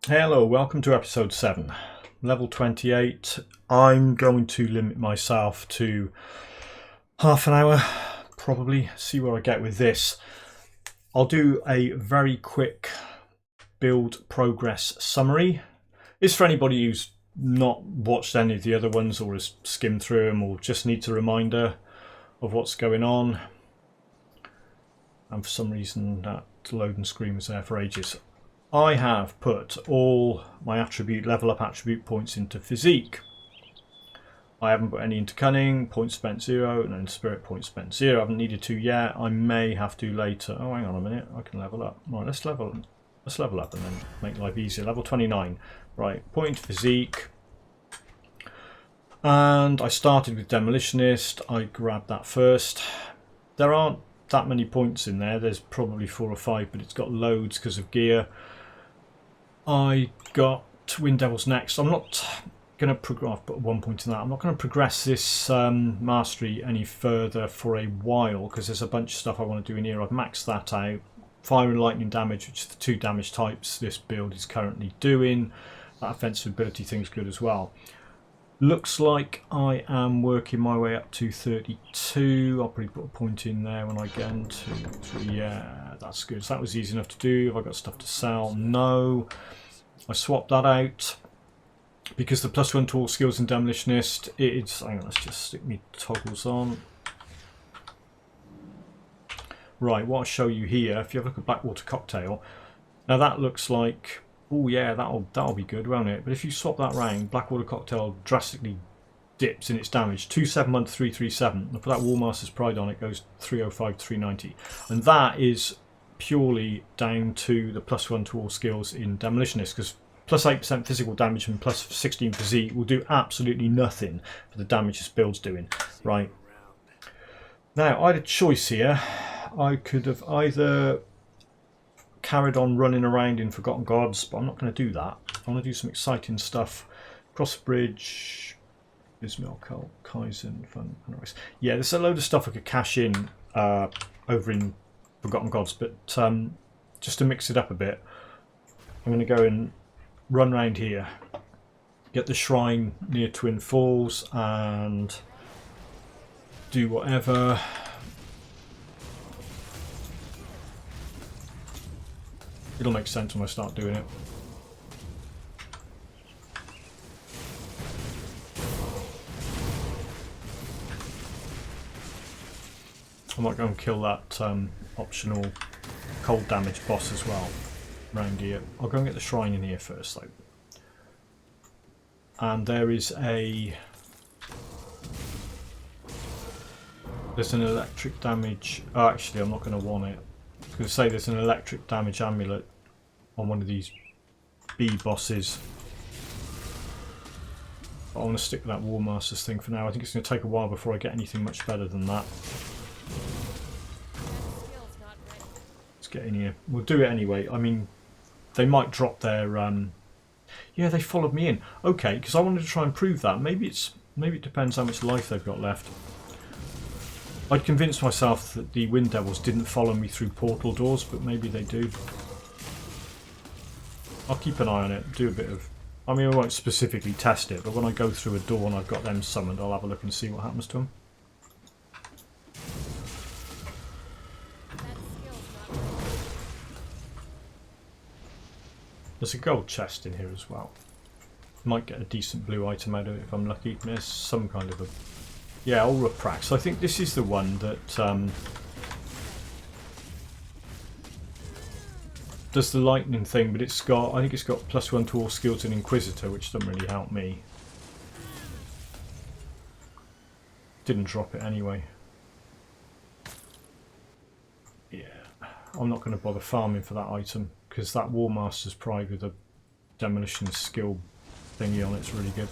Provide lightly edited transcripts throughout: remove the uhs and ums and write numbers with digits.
Hello, welcome to episode 7, level 28. I'm going to limit myself to half an hour, probably, see where I get with this. I'll do a very quick build progress summary. It's for anybody who's not watched any of the other ones or has skimmed through them or just needs a reminder of what's going on. And for some reason that loading screen was there for ages. I have put all my level up attribute points into Physique. I haven't put any into Cunning, points spent 0, and then Spirit, points spent 0. I haven't needed to yet. I may have to later. Oh, hang on a minute. I can level up. Right, let's level up and then make life easier. Level 29. Right, point Physique. And I started with Demolitionist. I grabbed that first. There aren't that many points in there. There's probably 4 or 5, but it's got loads because of gear. I got Wind Devils next. I'm not going to progress. I've put 1 point in that. I'm not going to progress this mastery any further for a while because there's a bunch of stuff I want to do in here. I've maxed that out. Fire and lightning damage, which is the 2 damage types this build is currently doing. That offensive ability thing's good as well. Looks like I am working my way up to 32. I'll probably put a point in there when I get into 3. Yeah, that's good. So that was easy enough to do. Have I got stuff to sell? No. I swapped that out because the +1 to all skills in Demolitionist. It's, hang on, let's just stick me toggles on. Right, what I'll show you here, if you have a look at Blackwater Cocktail, now that looks like, oh yeah, that'll be good, won't it? But if you swap that round, Blackwater Cocktail drastically dips in its damage. 271 to 337. And put that Warmaster's Pride on, it goes 305 to 390. And that is purely down to the +1 to all skills in Demolitionist, because plus 8% physical damage and plus 16 physique will do absolutely nothing for the damage this build's doing. Right. Now, I had a choice here. I could have either carried on running around in Forgotten Gods, but I'm not going to do that. I want to do some exciting stuff. Cross Bridge, Ismail, Kaizen, Fun. Yeah, there's a load of stuff I could cash in over in Forgotten Gods, but just to mix it up a bit, I'm going to go and run around here, get the shrine near Twin Falls, and do whatever. It'll make sense when I start doing it. I might go and kill that optional cold damage boss as well around here. I'll go and get the shrine in here first though. And there's an electric damage. Oh, actually, I'm not going to want it. I was going to say there's an electric damage amulet on one of these B bosses. But I want to stick with that War Masters thing for now. I think it's going to take a while before I get anything much better than that. Let's get in here. We'll do it anyway. I mean, they might drop their... Yeah, they followed me in. Okay, because I wanted to try and prove that. Maybe it depends how much life they've got left. I'd convinced myself that the Wind Devils didn't follow me through portal doors, but maybe they do. I'll keep an eye on it, do a bit of... I mean, I won't specifically test it, but when I go through a door and I've got them summoned, I'll have a look and see what happens to them. There's a gold chest in here as well. Might get a decent blue item out of it if I'm lucky. There's some kind of a... Yeah, Ulraprax. So I think this is the one that does the lightning thing, but I think it's got +1 to all skills in Inquisitor, which doesn't really help me. Didn't drop it anyway. Yeah, I'm not going to bother farming for that item, because that War Master's Pride with the demolition skill thingy on it's really good.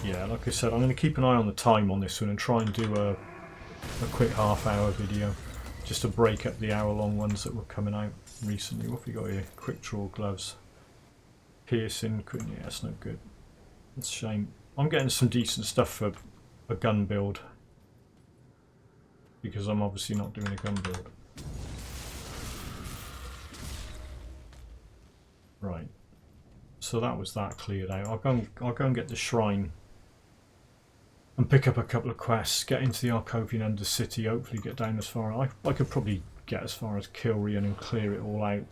Yeah, like I said, I'm going to keep an eye on the time on this one and try and do a quick half-hour video, just to break up the hour-long ones that were coming out recently. What have we got here? Quick draw gloves. Piercing, yeah, that's no good. That's a shame. I'm getting some decent stuff for a gun build. because I'm obviously not doing a gun build. Right. So that was that cleared out. I'll go and get the shrine and pick up a couple of quests, get into the Arkovian Undercity, hopefully get down as far. I could probably get as far as Kilrian and clear it all out.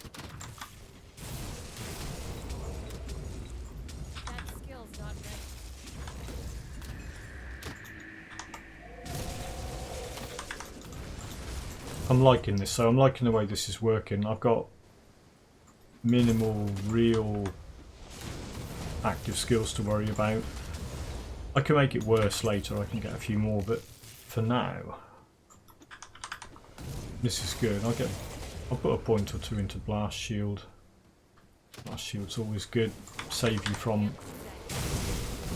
I'm liking this, so I'm liking the way this is working. I've got minimal real active skills to worry about. I can make it worse later, I can get a few more, but for now this is good. I'll put a point or two into Blast Shield. Blast Shield's always good, save you from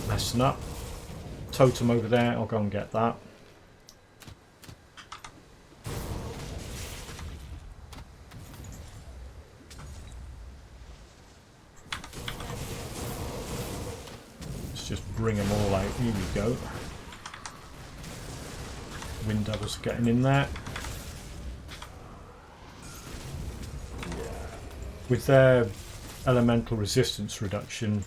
messing up. Totem over there, I'll go and get that. Just bring them all out. Here we go. Wind Devils are getting in there. With their elemental resistance reduction,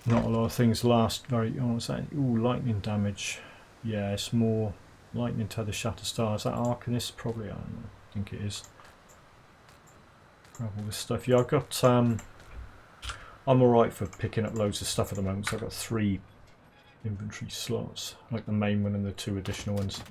not a lot of things last very... Oh, what's that? Ooh, lightning damage. Yeah, it's more lightning tether shatter star. Is that Arcanist? Probably, I don't know. I think it is. Grab all this stuff. Yeah, I've got... I'm alright for picking up loads of stuff at the moment, so I've got 3 inventory slots, like the main one and the 2 additional ones.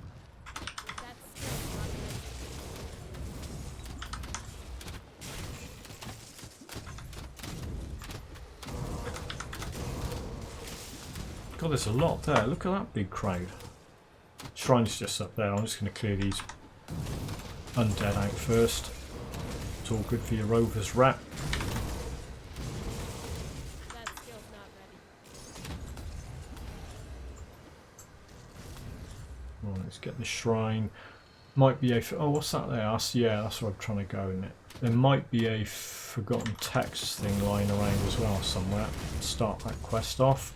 God, there's a lot there. Look at that big crowd. Shrine's just up there. I'm just going to clear these undead out first. It's all good for your rover's rat. Let's get the shrine. Might be a... Oh, what's that there? Yeah, that's where I'm trying to go, isn't it? There might be a forgotten text thing lying around as well somewhere. Start that quest off.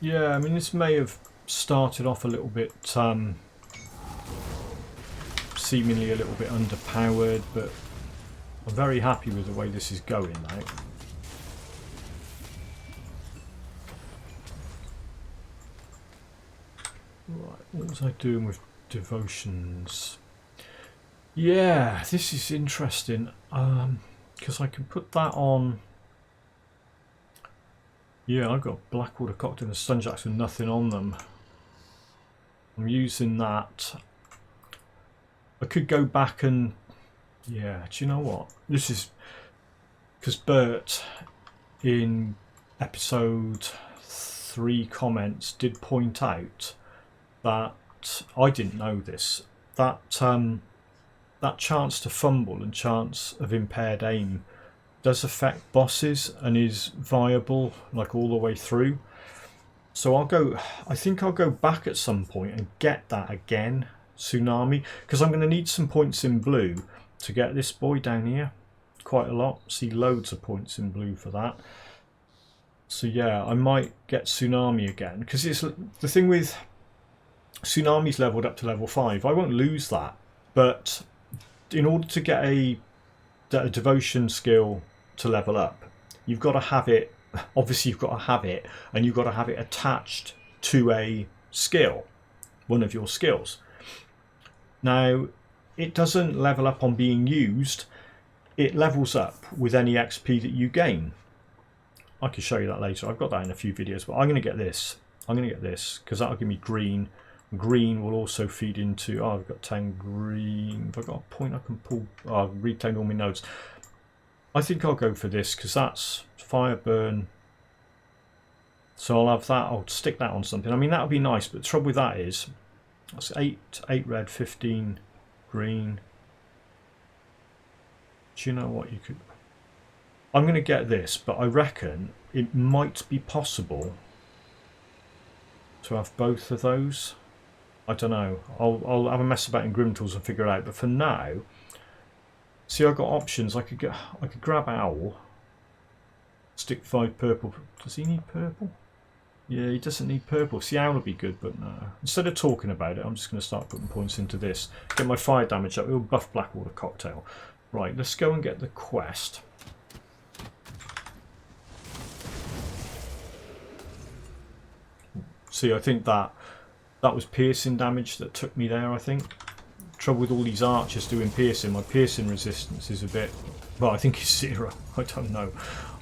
Yeah, I mean, this may have started off a little bit... seemingly a little bit underpowered, but... I'm very happy with the way this is going now. Right, what was I doing with devotions? Yeah, this is interesting. Because I can put that on... Yeah, I've got Blackwater Cocktail and Stunjacks with nothing on them. I'm using that. I could go back and... Yeah, do you know what? This is because Bert in episode 3 comments did point out that I didn't know this, that that chance to fumble and chance of impaired aim does affect bosses and is viable like all the way through. So I think I'll go back at some point and get that again, Tsunami, because I'm going to need some points in blue to get this boy down here. Quite a lot. See loads of points in blue for that. So yeah, I might get Tsunami again, because it's the thing with Tsunami's leveled up to level 5. I won't lose that, but in order to get a devotion skill to level up, you've got to have it. Obviously you've got to have it, and you've got to have it attached to a skill, one of your skills. Now it doesn't level up on being used, it levels up with any XP that you gain. I can show you that later, I've got that in a few videos, but I'm going to get this. I'm going to get this, because that'll give me green. Green will also feed into... Oh, I've got 10 green. Have I got a point I can pull? Oh, I've reclaimed all my nodes. I think I'll go for this, because that's fire burn. So I'll have that, I'll stick that on something. I mean, that would be nice, but the trouble with that is... That's 8 red, 15... green. Do you know what you could... I'm going to get this, but I reckon it might be possible to have both of those. I don't know. I'll have a mess about in Grim Tools and figure it out. But for now, see, I've got options. I could grab Owl. Stick 5 purple. Does he need purple? Yeah, he doesn't need purple. See, owl would be good, but no. Instead of talking about it, I'm just going to start putting points into this. Get my fire damage up. It'll buff Blackwater Cocktail. Right, let's go and get the quest. See, I think that was piercing damage that took me there, I think. Trouble with all these archers doing piercing. My piercing resistance is a bit... Well, I think it's 0. I don't know.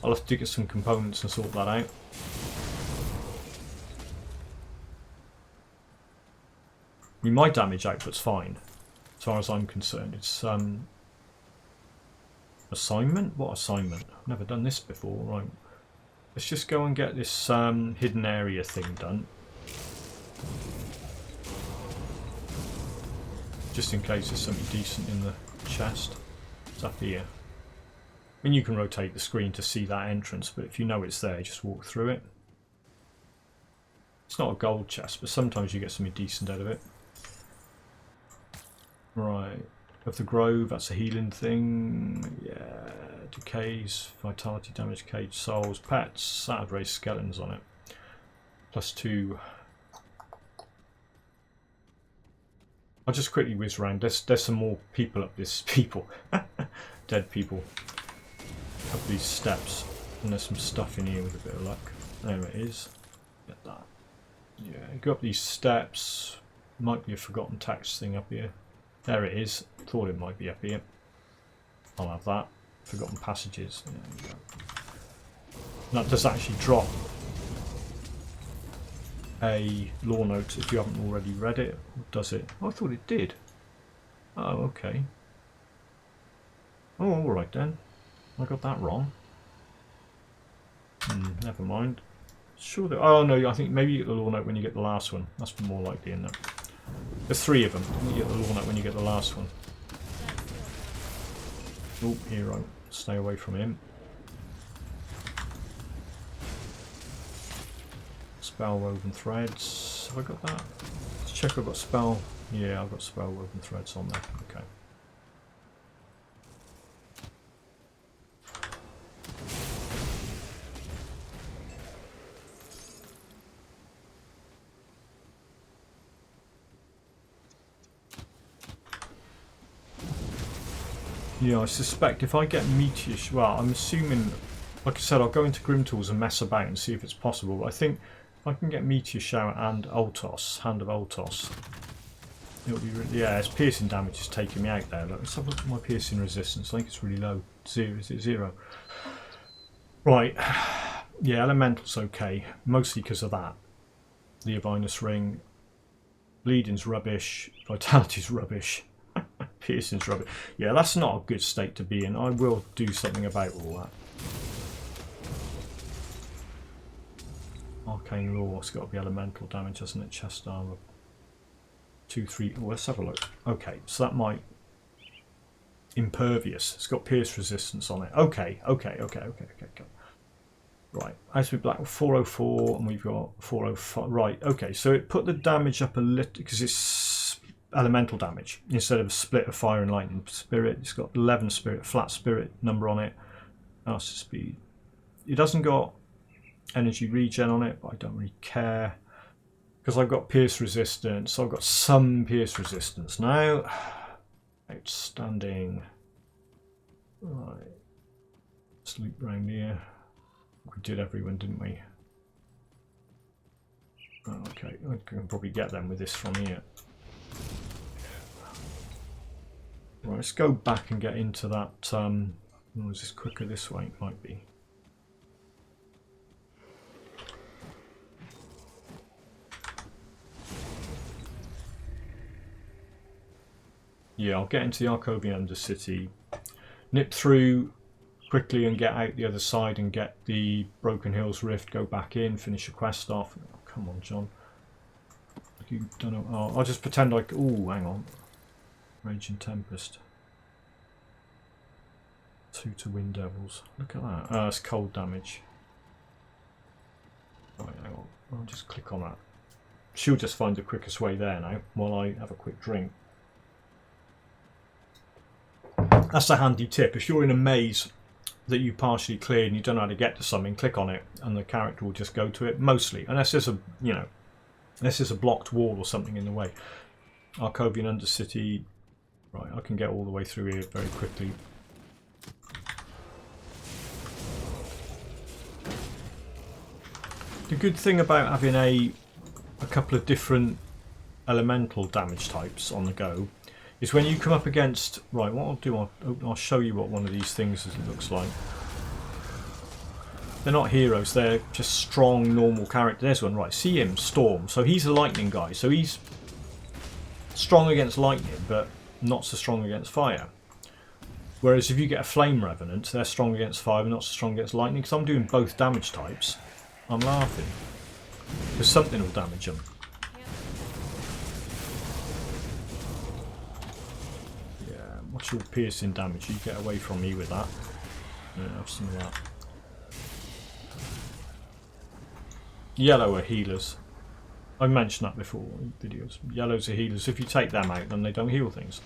I'll have to get some components and sort that out. I mean, my damage output's fine, as far as I'm concerned. It's assignment? What assignment? I've never done this before. Right. Let's just go and get this hidden area thing done. Just in case there's something decent in the chest. It's up here. I mean, you can rotate the screen to see that entrance, but if you know it's there, just walk through it. It's not a gold chest, but sometimes you get something decent out of it. Right. Of the Grove, that's a healing thing. Yeah. Decays, vitality damage, cage, souls, pets, that would raise skeletons on it. +2. I'll just quickly whiz around. There's some more people up this. Dead people. Up these steps. And there's some stuff in here with a bit of luck. There it is. Get that. Yeah, go up these steps. Might be a forgotten text thing up here. There it is. Thought it might be up here. I'll have that. Forgotten passages. There we go. And that does actually drop a lore note if you haven't already read it. Or does it? Oh, I thought it did. Oh, okay. Oh, alright then. I got that wrong. Never mind. Sure that... Oh no, I think maybe you get the lore note when you get the last one. That's more likely, isn't it? There's 3 of them. You get the lore note when you get the last one. Oh, hero. Stay away from him. Spell woven threads. Have I got that? Let's check I've got spell. Yeah, I've got spell woven threads on there. Okay. Yeah, I suspect if I get meteor... Well, I'm assuming... Like I said, I'll go into Grim Tools and mess about and see if it's possible. But I think if I can get Meteor Shower and Ultos, Hand of Ultos, it'll be really... Yeah, it's piercing damage is taking me out there. Look, let's have a look at my piercing resistance. I think it's really low. 0, is it 0? Right. Yeah, Elemental's okay. Mostly because of that. The Avinus Ring. Bleeding's rubbish. Vitality's rubbish. Piercing's rubbish. Yeah, that's not a good state to be in. I will do something about all that. Arcane Law, it's got to be elemental damage, hasn't it? Chest armor. 2, 3. Oh, let's have a look. Okay, so that might... Impervious. It's got pierce resistance on it. Okay. Right, as we black 404 and we've got 405. Right, okay, so it put the damage up a little because it's elemental damage instead of a split of fire and lightning spirit. It's got 11 spirit, flat spirit number on it. Master speed. It doesn't got energy regen on it, but I don't really care because I've got pierce resistance. So I've got some pierce resistance now. Outstanding. Right, let's loop round here. We did everyone, didn't we? Oh, okay, I can probably get them with this from here. Right, let's go back and get into that. Oh, is this quicker this way? It might be. Yeah, I'll get into the Arkovian Undercity, nip through quickly and get out the other side and get the Broken Hills Rift, go back in, finish the quest off. Oh, come on, John. You don't know. Oh, I'll just pretend like... Oh, hang on. Raging Tempest. 2 to Wind Devils. Look at that. It's cold damage. Right, hang on. I'll just click on that. She'll just find the quickest way there now while I have a quick drink. That's a handy tip. If you're in a maze that you partially cleared and you don't know how to get to something, click on it and the character will just go to it, mostly, unless there's a, you know, unless there's a blocked wall or something in the way. Arkovian Undercity, right, I can get all the way through here very quickly. The good thing about having a couple of different elemental damage types on the go is when you come up against, right, what I'll do, I'll show you what one of these things looks like. They're not heroes, they're just strong normal characters. There's one, right, see him, Storm. So he's a lightning guy, so he's strong against lightning but not so strong against fire. Whereas if you get a Flame Revenant, they're strong against fire but not so strong against lightning. Because I'm doing both damage types, I'm laughing. Because something will damage them. What's your piercing damage? You get away from me with that. Yeah, have some of that. Yellow are healers. I mentioned that before in videos. Yellows are healers. If you take them out, then they don't heal things.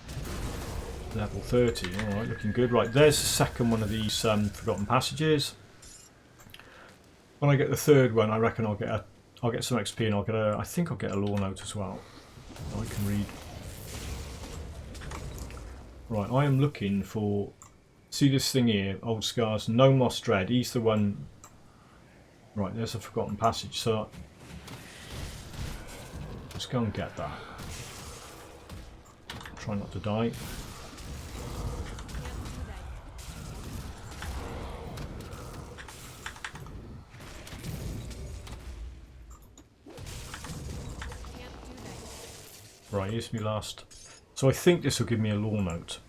Level 30. Alright, looking good. Right, there's the second one of these Forgotten Passages. When I get the third one, I reckon I'll get some XP and I'll get a. I think I'll get a lore note as well. I can read. Right, I am looking for, see this thing here, Old Scars, Nomos Dred, he's the one, right, there's a Forgotten Passage, so let's go and get that. Try not to die. Right, here's my last. So I think this will give me a lore note.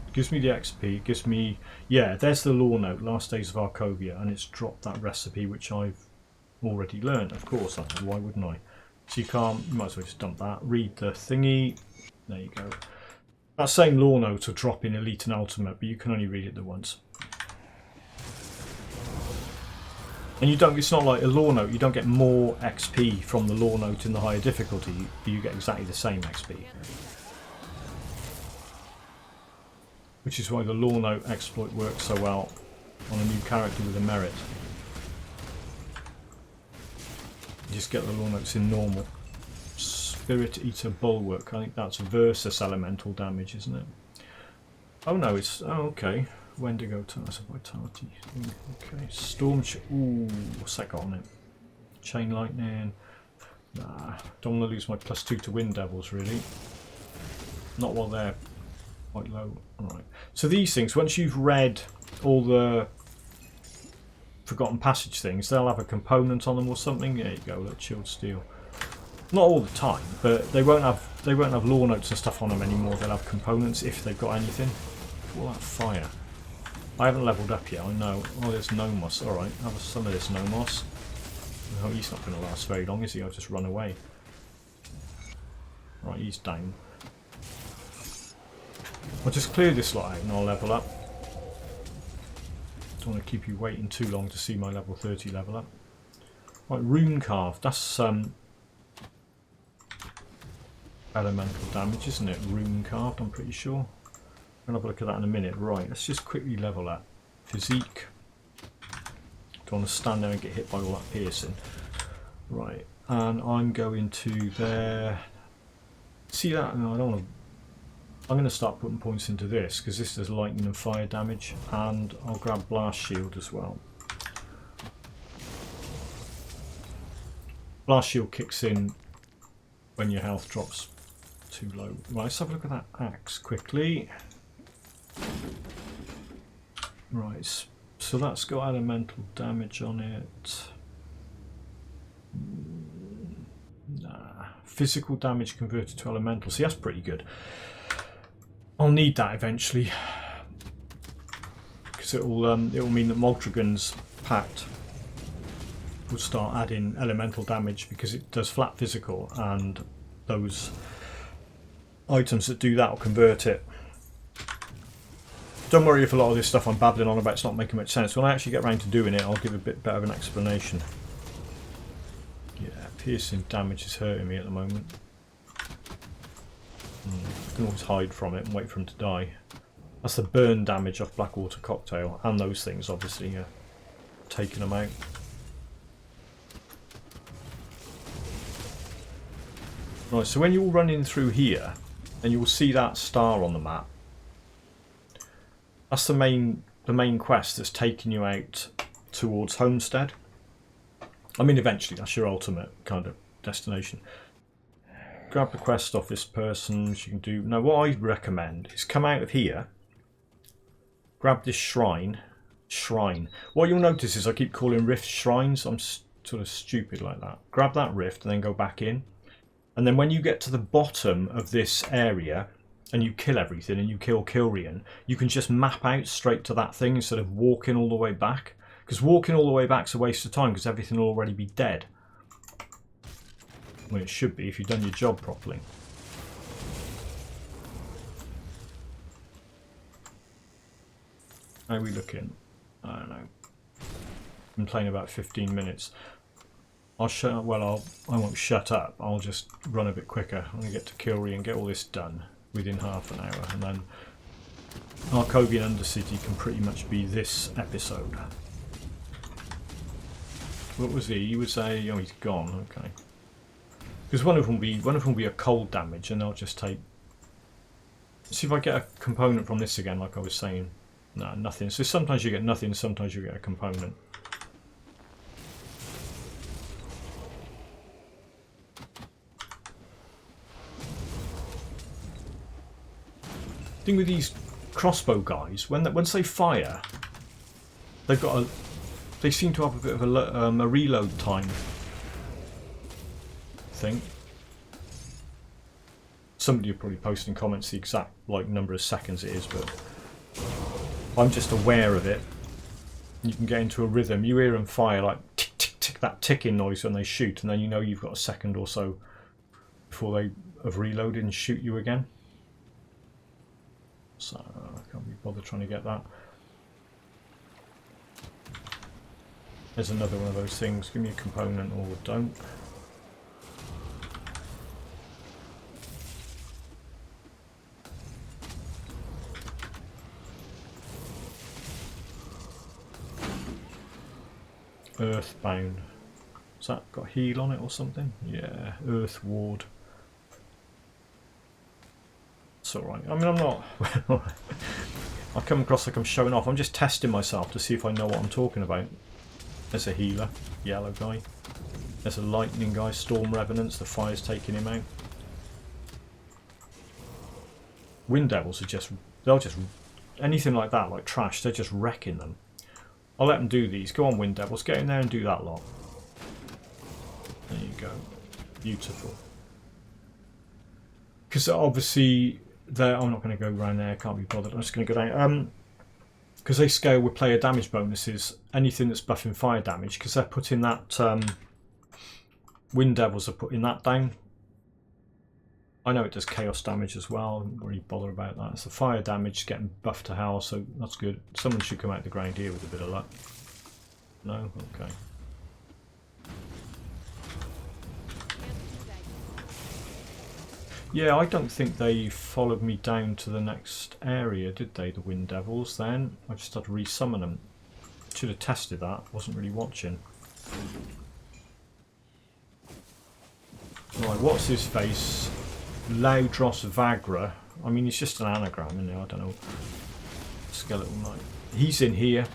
It gives me the XP, it gives me, yeah, there's the lore note, Last Days of Arkovia, and it's dropped that recipe which I've already learned. Of course, why wouldn't I? So you can't, you might as well just dump that, read the thingy, there you go. That same lore note will drop in Elite and Ultimate, but you can only read it the once. And you don't, it's not like a lore note, you don't get more XP from the lore note in the higher difficulty, you get exactly the same XP. Which is why the lore note exploit works so well on a new character with a merit. You just get the lore notes in normal. Spirit Eater Bulwark, I think that's versus elemental damage, isn't it? Oh no, it's, oh okay. Wendigo Task of Vitality. Okay, Storm, ooh, what's that got on it? Chain Lightning. Nah, don't want to lose my +2 to Wind Devils really. Not while they're quite low. Alright. So these things, once you've read all the Forgotten Passage things, they'll have a component on them or something. There you go, look, Chilled Steel. Not all the time, but they won't have lore notes and stuff on them anymore. They'll have components if they've got anything. All that fire. I haven't leveled up yet, I know. Oh, there's Nomos. Alright, have some of this Nomos. Oh, he's not going to last very long, is he? I'll just run away. Right, he's down. I'll just clear this lot out and I'll level up. Don't want to keep you waiting too long to see my level 30 level up. Right, Rune Carved. That's elemental damage, isn't it? Rune Carved, I'm pretty sure. I'll have a look at that in a minute. Right, let's just quickly level that. Physique. Don't want to stand there and get hit by all that piercing. Right, and I'm going to there. See that? No, I don't want to. I'm going to start putting points into this because this does lightning and fire damage, and I'll grab Blast Shield as well. Blast Shield kicks in when your health drops too low. Right, let's have a look at that axe quickly. Right, so that's got elemental damage on it. Nah, physical damage converted to elemental. See, that's pretty good. I'll need that eventually because it will mean that Moldragon's Pact will start adding elemental damage because it does flat physical, and those items that do that will convert it. Don't worry if a lot of this stuff I'm babbling on about is not making much sense. When I actually get around to doing it, I'll give a bit better of an explanation. Yeah, piercing damage is hurting me at the moment. I can always hide from it and wait for him to die. That's the burn damage off Blackwater Cocktail, and those things obviously taking them out. Right, so when you're running through here, and you will see that star on the map, that's the main quest that's taking you out towards Homestead. I mean, eventually that's your ultimate kind of destination. Grab the quest off this person, which you can do. Now, what I recommend is come out of here, grab this shrine. What you'll notice is I keep calling rifts shrines. I'm sort of stupid like that. Grab that rift and then go back in. And then when you get to the bottom of this area and you kill everything and you kill Kilrian, you can just map out straight to that thing instead of walking all the way back. Because walking all the way back is a waste of time because everything will already be dead. Well, it should be if you've done your job properly. How are we looking? I don't know. I've been playing about 15 minutes. I'll shut up. Well, I won't shut up. I'll just run a bit quicker. I'm going to get to Kilrian and get all this done within half an hour. And then Arkovian Undercity can pretty much be this episode. What was he? He was a... Oh, he's gone. Okay. Because one of them will be a cold damage, and they'll just take... See if I get a component from this again, like I was saying. No, nothing. So sometimes you get nothing, sometimes you get a component. Thing with these crossbow guys, once they fire, they seem to have a bit of a reload time thing. Somebody will probably post in comments the exact number of seconds it is, but I'm just aware of it. You can get into a rhythm. You hear them fire like tick tick tick, that ticking noise when they shoot, and then you know you've got a second or so before they have reloaded and shoot you again. So I can't be bothered trying to get that. There's another one of those things. Give me a component or don't. Earthbound. Has that got heal on it or something? Yeah, Earth Ward. It's alright. I mean, I'm not... I come across like I'm showing off. I'm just testing myself to see if I know what I'm talking about. There's a healer, yellow guy. There's a lightning guy, Storm Revenants. The fire's taking him out. Wind Devils are just... They'll just... Anything like that, like trash, they're just wrecking them. I'll let them do these. Go on, Wind Devils. Get in there and do that lot. There you go. Beautiful. Because obviously... I'm not going to go around there, can't be bothered. I'm just going to go down. Because they scale with player damage bonuses, anything that's buffing fire damage, because they're putting that... Wind Devils are putting that down. I know it does chaos damage as well, I don't really bother about that. It's the fire damage getting buffed to hell, so that's good. Someone should come out the ground here with a bit of luck. No? Okay. Yeah, I don't think they followed me down to the next area, did they, the Wind Devils then? I just had to resummon them. Should have tested that, wasn't really watching. Right, what's his face? Laudos Vagra. I mean, it's just an anagram, isn't it? I don't know. Skeleton Knight. He's in here.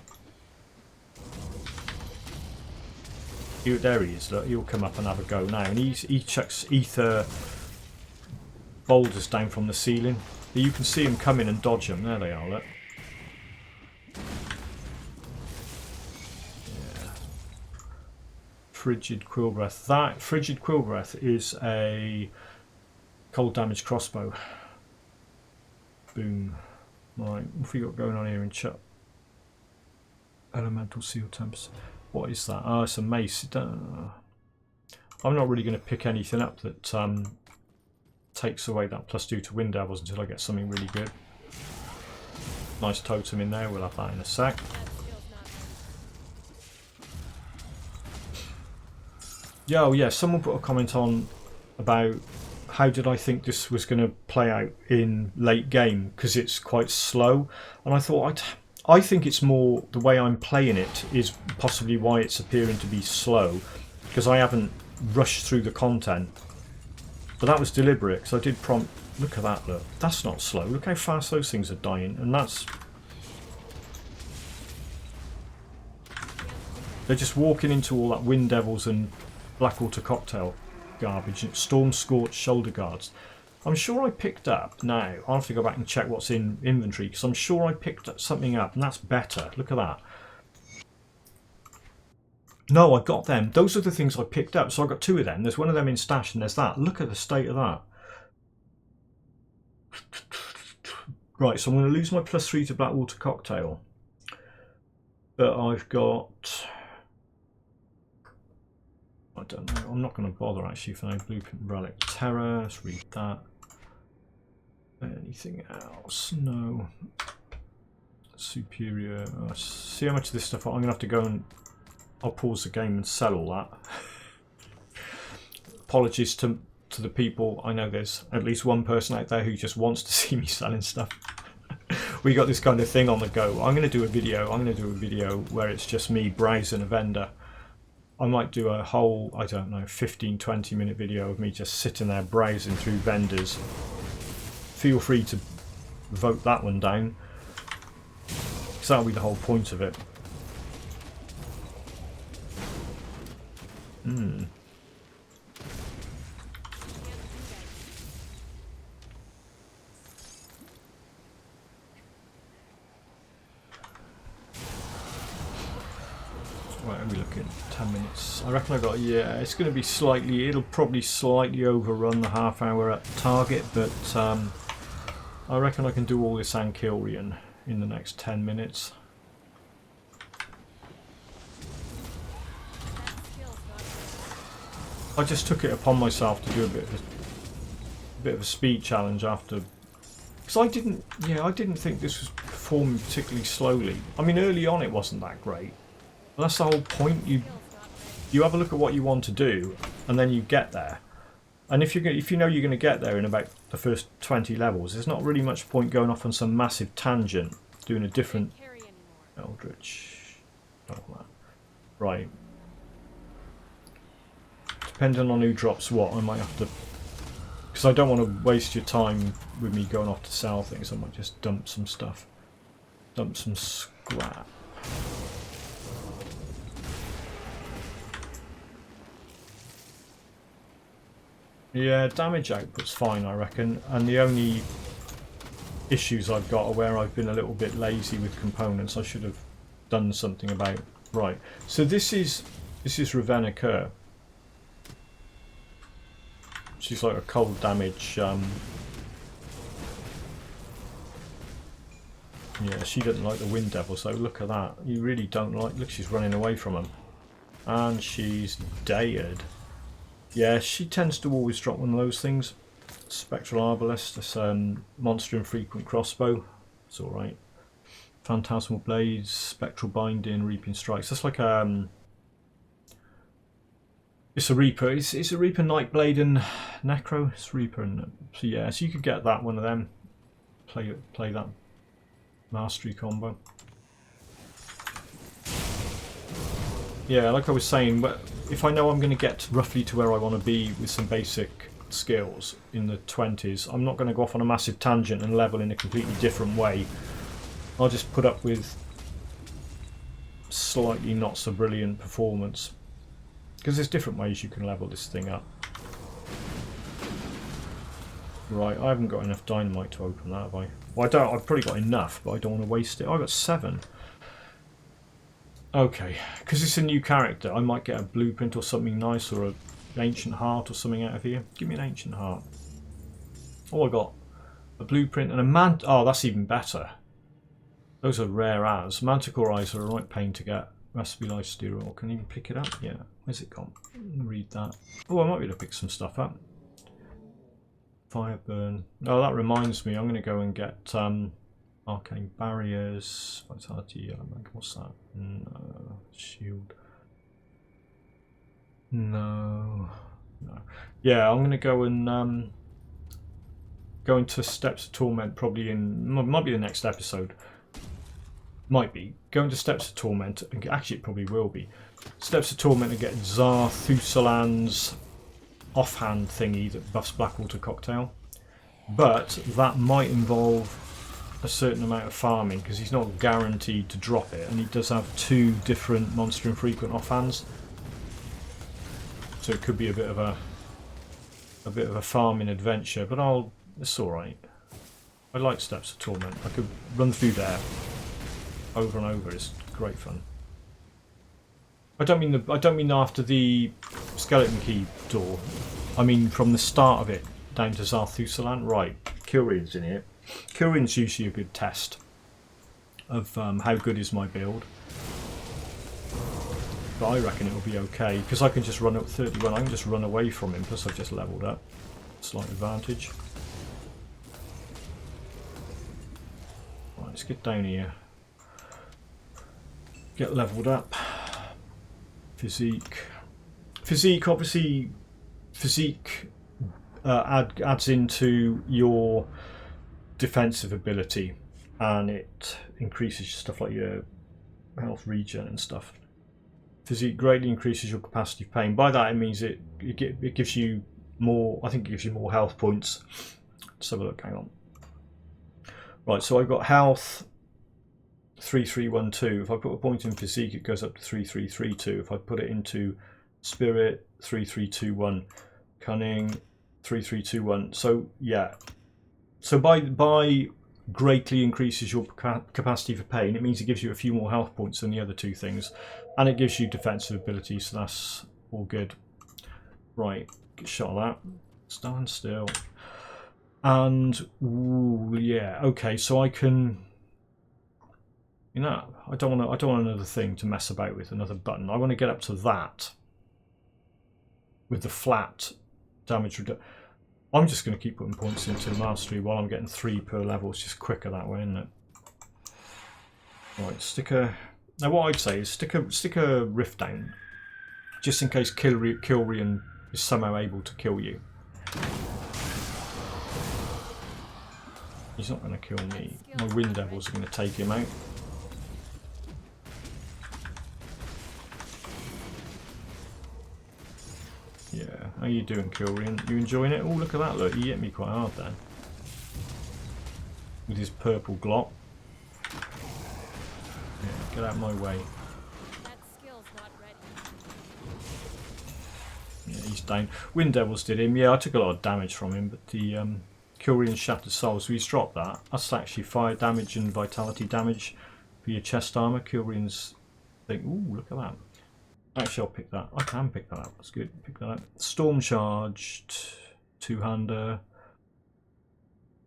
There he is, look. He'll come up and have a go now. And he chucks ether boulders down from the ceiling. You can see him come in and dodge them. There they are, look. Yeah. Frigid Quillbreath. That Frigid Quillbreath is a cold damage crossbow. Boom. Right, what have we got going on here in chat? Elemental Seal Temps. What is that? Oh, it's a mace. I'm not really going to pick anything up that takes away that +2 to Wind Devils until I get something really good. Nice totem in there, we'll have that in a sec. Yeah, oh yeah, someone put a comment on about how did I think this was going to play out in late game, because it's quite slow, and I thought I think it's more the way I'm playing it is possibly why it's appearing to be slow, because I haven't rushed through the content. But that was deliberate, because I did prompt. Look at that, look. That's not slow. Look how fast those things are dying, and that's... They're just walking into all that Wind Devils and Blackwater Cocktail garbage. Storm Scorched Shoulder Guards. I'm sure I picked up... Now, I'll have to go back and check what's in inventory, because I'm sure I picked something up, and that's better. Look at that. No, I got them. Those are the things I picked up. So I got 2 of them. There's one of them in stash, and there's that. Look at the state of that. Right, so I'm going to lose my +3 to Blackwater Cocktail. But I've got... I don't know. I'm not going to bother actually for no Blueprint Relic Terror. Let's read that. Anything else? No. Superior. See how much of this stuff I'm going to have to go and... I'll pause the game and sell all that. Apologies to the people. I know there's at least one person out there who just wants to see me selling stuff. We got this kind of thing on the go. I'm going to do a video. I'm going to do a video where it's just me browsing a vendor. I might do a whole, I don't know, 15-20 minute video of me just sitting there browsing through vendors. Feel free to vote that one down, because that'll be the whole point of it. Right, are we looking? 10 minutes. I reckon I got, yeah, it's going to be slightly, it'll probably slightly overrun the half-hour at target, but I reckon I can do all this and Kilrian in the next 10 minutes. I just took it upon myself to do a bit of a speed challenge after, because I didn't think this was performing particularly slowly. I mean, early on it wasn't that great. But that's the whole point. You have a look at what you want to do, and then you get there. And if you know you're going to get there in about the first 20 levels, there's not really much point going off on some massive tangent, doing a different Eldritch. Right. Depending on who drops what, I might have to, because I don't want to waste your time with me going off to sell things. I might just dump some stuff, dump some scrap. Yeah, damage output's fine, I reckon, and the only issues I've got are where I've been a little bit lazy with components. I should have done something about. Right, so this is Rhovena Kur. She's like a cold damage. Yeah, she doesn't like the Wind Devil, so look at that. You really don't like. Look, she's running away from him, and she's dead. Yeah, she tends to always drop one of those things. Spectral Arbalest, this monster infrequent crossbow. It's all right. Phantasmal Blades, Spectral Binding, Reaping Strikes. That's like it's a Reaper. It's a Reaper Nightblade and Necro. It's Reaper and so yeah. So you could get that one of them. Play that mastery combo. Yeah, like I was saying, if I know I'm going to get roughly to where I want to be with some basic skills in the 20s, I'm not going to go off on a massive tangent and level in a completely different way. I'll just put up with slightly not so brilliant performance, because there's different ways you can level this thing up. Right, I haven't got enough dynamite to open that, have I? Well, I've probably got enough, but I don't want to waste it. I got 7. Okay, because it's a new character, I might get a blueprint or something nice, or an ancient heart or something out of here. Give me an ancient heart. Oh, I got a blueprint and a oh, that's even better. Those are rare as. Manticore eyes are a right pain to get. Recipe life steer. Can you even pick it up? Yeah. Where's it gone? Read that. Oh, I might be able to pick some stuff up. Fire burn. Oh, that reminds me. I'm going to go and get arcane barriers. Vitality element. What's that? No. Shield. No. No. Yeah, I'm going to go and going to Steps of Torment probably might be the next episode. Might be. Going to Steps of Torment, and actually it probably will be. Steps of Torment and get Zarthusalan's offhand thingy that buffs Blackwater Cocktail. But that might involve a certain amount of farming because he's not guaranteed to drop it, and he does have 2 different monster infrequent offhands. So it could be a bit of a farming adventure, but it's alright. I like Steps of Torment. I could run through there over and over. It's great fun. I don't mean after the skeleton key door. I mean from the start of it down to Zarthusalan. Right, Kilrian's in here. Kilrian's usually a good test of how good is my build. But I reckon it will be okay because I can just run up 31. I can just run away from him. Plus I've just leveled up. Slight advantage. Right, let's get down here. Get leveled up. Physique. Physique, obviously, Physique adds into your defensive ability, and it increases stuff like your health regen and stuff. Physique greatly increases your capacity of pain. By that it means it gives you more. I think it gives you more health points. Let's have a look. Hang on. Right, so I've got health 3312. If I put a point in Physique, it goes up to 3332. If I put it into Spirit, 3321. Cunning, 3321. So yeah. So by greatly increases your capacity for pain, it means it gives you a few more health points than the other 2 things, and it gives you defensive ability, so that's all good. Right, get shot of that. Stand still. And ooh, yeah, okay, so I can, you know, I don't want another thing to mess about with, another button. I want to get up to that with the flat damage reduction. I'm just going to keep putting points into mastery while I'm getting 3 per level. It's just quicker that way, isn't it? Right, stick a. Now, what I'd say is stick a rift down, just in case Kilrian is somehow able to kill you. He's not going to kill me. My Wind Devils are going to take him out. Yeah, how you doing, Kilrian? You enjoying it? Oh, look at that, look, he hit me quite hard then. With his purple glop. Yeah, get out of my way. That skill's not ready. Yeah, he's down. Wind Devils did him. Yeah, I took a lot of damage from him, but the Kilrian Shattered Soul, so he's dropped that. That's actually fire damage and vitality damage for your chest armour. Kilrian's thing. Ooh, look at that. Actually, I'll pick that. I can pick that up. That's good. Pick that up. Storm charged. 2-hander.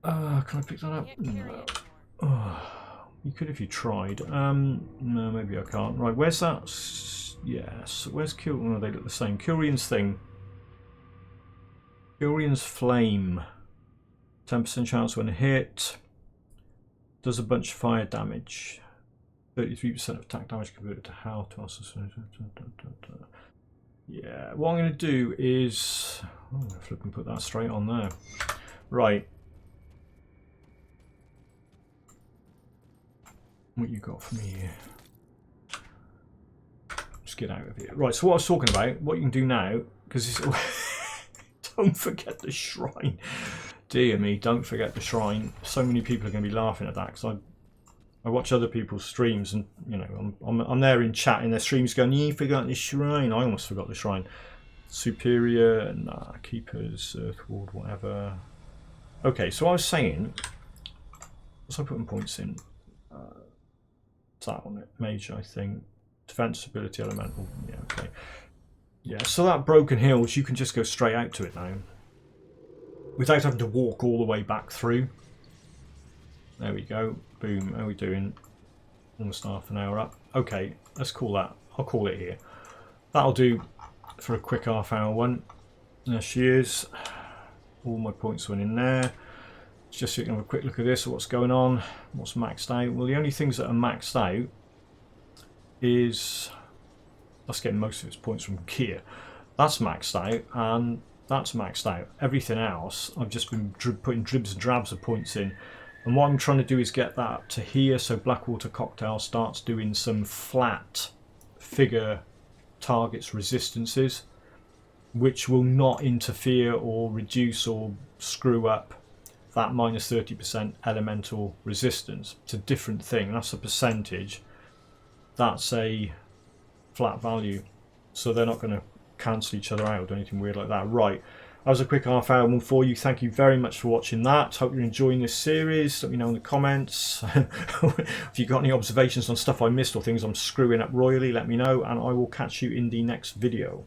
Can I pick that up? No. Oh, you could if you tried. No, maybe I can't. Right, where's that? Yes. Where's Kilrian? Oh, they look the same. Kilrian's thing. Kilrian's flame. 10% chance when hit. Does a bunch of fire damage. 33% of attack damage converted to health. Yeah, what I'm going to do is... I'm going to flip and put that straight on there. Right. What you got for me here? Just get out of here. Right, so what I was talking about, what you can do now, because it's... Don't forget the shrine. Dear me, don't forget the shrine. So many people are going to be laughing at that, because I watch other people's streams, and you know, I'm there in chat in their streams going, "You forgot the shrine." I almost forgot the shrine. Superior, nah, keepers, earthward, whatever. Okay, so I was saying, what's I putting points in? That on it, mage, I think. Defense, ability, elemental. Yeah, okay. Yeah, so that Broken Hills, you can just go straight out to it now, without having to walk all the way back through. There we go. Boom. How are we doing? Almost half an hour up. Okay, let's call that. I'll call it here. That'll do for a quick half-hour one. There she is. All my points went in there. Just so you can have a quick look at this. What's going on? What's maxed out? Well, the only things that are maxed out is... That's getting most of its points from Kia. That's maxed out, and that's maxed out. Everything else, I've just been putting dribs and drabs of points in. And what I'm trying to do is get that to here, so Blackwater Cocktail starts doing some flat figure targets resistances, which will not interfere or reduce or screw up that -30% elemental resistance. It's a different thing. That's a percentage. That's a flat value. So they're not going to cancel each other out or anything weird like that. Right. That was a quick half-hour one for you. Thank you very much for watching that. Hope you're enjoying this series. Let me know in the comments. If you've got any observations on stuff I missed or things I'm screwing up royally, let me know, and I will catch you in the next video.